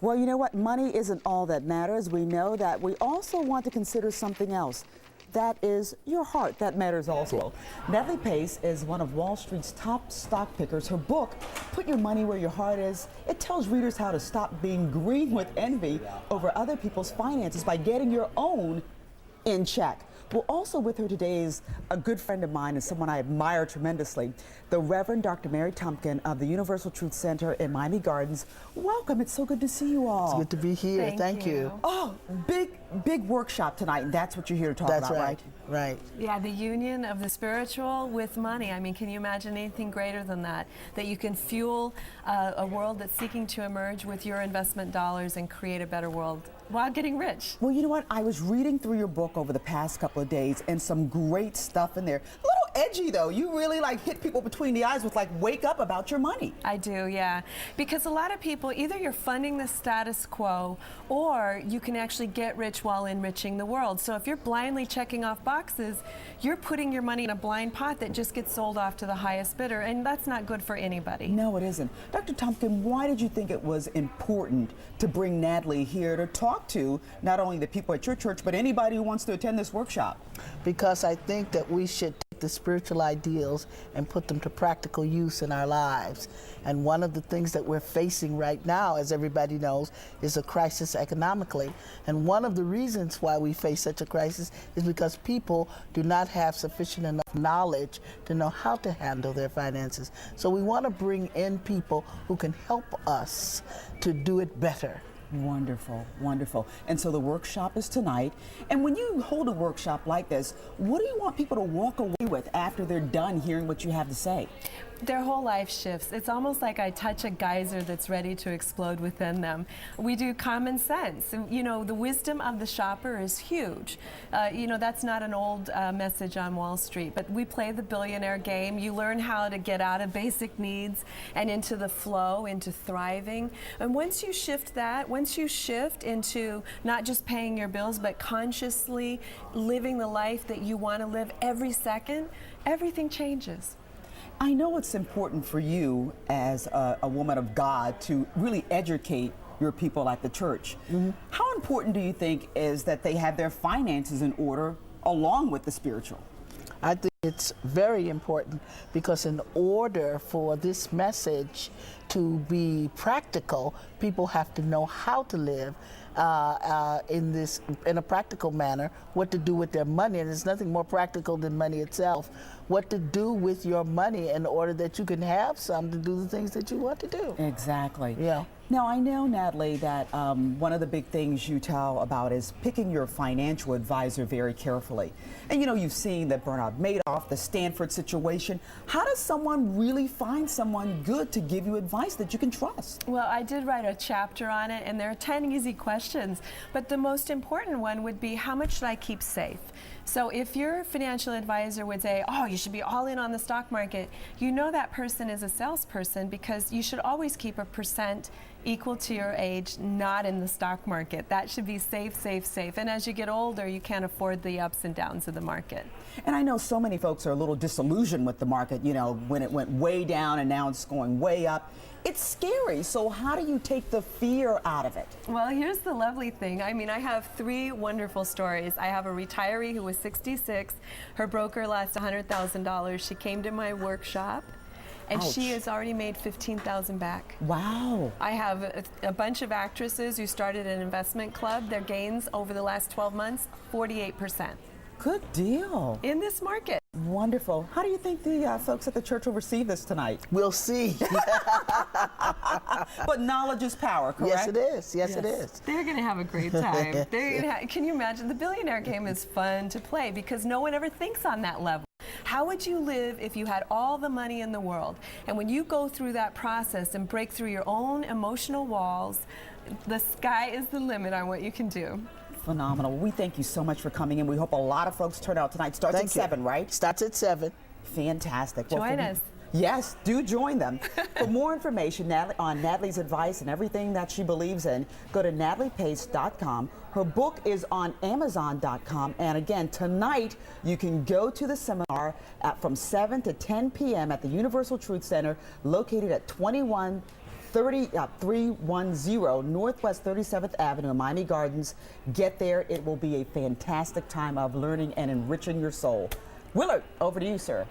Well, you know what? Money isn't all that matters. We know that. We also want to consider something else. That is your heart. That matters also. Natalie Pace is one of Wall Street's top stock pickers. Her book, Put Your Money Where Your Heart Is, it tells readers how to stop being green with envy over other people's finances by getting your own in check. Well, also with her today is a good friend of mine and someone I admire tremendously, the Reverend Dr. Mary Tumpkin of the Universal Truth Center in Miami Gardens. Welcome. It's so good to see you all. It's good to be here. Thank you. Oh, big workshop tonight, and that's what you're here to talk about, right? Right. Yeah, the union of the spiritual with money. I mean, can you imagine anything greater than that? That you can fuel a world that's seeking to emerge with your investment dollars and create a better world while getting rich. Well, you know what? I was reading through your book over the past couple of days, and some great stuff in there. A little edgy, though. You really hit people between the eyes with wake up about your money. I do, yeah. Because a lot of people, either you're funding the status quo, or you can actually get rich while enriching the world. So if you're blindly checking off boxes, you're putting your money in a blind pot that just gets sold off to the highest bidder, and that's not good for anybody. No, it isn't. Dr. Tumpkin, why did you think it was important to bring Natalie here to talk to not only the people at your church, but anybody who wants to attend this workshop? Because I think that we should take the spiritual ideals and put them to practical use in our lives. And one of the things that we're facing right now, as everybody knows, is a crisis economically. And one of the reasons why we face such a crisis is because people do not have sufficient enough knowledge to know how to handle their finances. So we want to bring in people who can help us to do it better. Wonderful, wonderful. And so the workshop is tonight. And when you hold a workshop like this, what do you want people to walk away with after they're done hearing what you have to say? Their whole life shifts. It's almost like I touch a geyser that's ready to explode within them. We do common sense. You know, the wisdom of the shopper is huge. You know, that's not an old message on Wall Street, but we play the billionaire game. You learn how to get out of basic needs and into the flow, into thriving. And once you shift that, once you shift into not just paying your bills, but consciously living the life that you want to live every second, everything changes. I know it's important for you as a woman of God to really educate your people at the church. Mm-hmm. How important do you think is that they have their finances in order along with the spiritual? I think it's very important because in order for this message to be practical, people have to know how to live in a practical manner, what to do with their money, and there's nothing more practical than money itself. What to do with your money in order that you can have some to do the things that you want to do. Exactly. Yeah. Now, I know, Natalie, that one of the big things you tell about is picking your financial advisor very carefully. And you know, you've seen the Bernard Madoff, the Stanford situation. How does someone really find someone good to give you advice that you can trust? Well, I did write a chapter on it, and there are 10 easy questions. But the most important one would be, how much should I keep safe? So if your financial advisor would say, oh, you should be all in on the stock market, you know that person is a salesperson, because you should always keep a percent equal to your age not in the stock market. That should be safe, safe, safe. And as you get older, you can't afford the ups and downs of the market. And I know so many folks are a little disillusioned with the market, you know, when it went way down and now it's going way up. It's scary. So how do you take the fear out of it? Well, here's the lovely thing. I mean, I have 3 wonderful stories. I have a retiree who was 66. Her broker lost $100,000. She came to my workshop, and Ouch. she has already made $15,000 back. Wow. I have a bunch of actresses who started an investment club. Their gains over the last 12 months, 48%. Good deal. In this market. Wonderful. How do you think the folks at the church will receive this tonight? We'll see. But knowledge is power, correct? Yes, it is. Yes, it is. They're going to have a great time. Can you imagine? The billionaire game is fun to play because no one ever thinks on that level. How would you live if you had all the money in the world? And when you go through that process and break through your own emotional walls, the sky is the limit on what you can do. Phenomenal. We thank you so much for coming in. We hope a lot of folks turn out tonight. Starts at 7, right? Starts at 7. Fantastic. Join us. Yes, do join them. For more information on Natalie's advice and everything that she believes in, go to nataliepace.com. Her book is on amazon.com. And again, tonight you can go to the seminar from 7 to 10 p.m. at the Universal Truth Center, located at 21 310 Northwest 37th Avenue, Miami Gardens. Get there. It will be a fantastic time of learning and enriching your soul. Willard, over to you, sir.